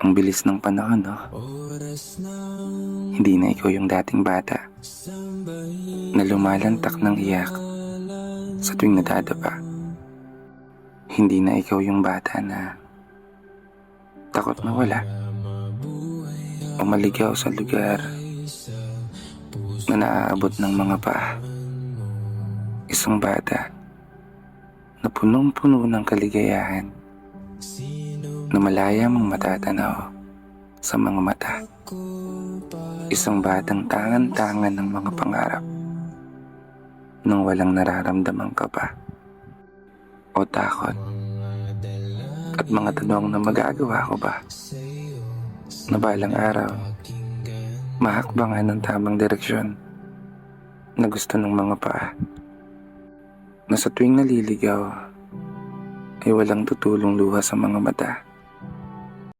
Ang bilis ng panahon, no? Hindi na ikaw yung dating bata na lumalantak ng iyak sa tuwing nadadapa. Hindi na ikaw yung bata na takot mawala o maligaw sa lugar na naaabot ng mga paa. Isang bata na punong-puno ng kaligayahan na malaya mong matatanaw sa mga mata. Isang batang tangan-tangan ng mga pangarap nang walang nararamdamang kaba o takot at mga tanong na magagawa ko ba na balang araw mahakbangan ng tamang direksyon na gusto ng mga paa na sa tuwing naliligaw ay walang tutulong luha sa mga mata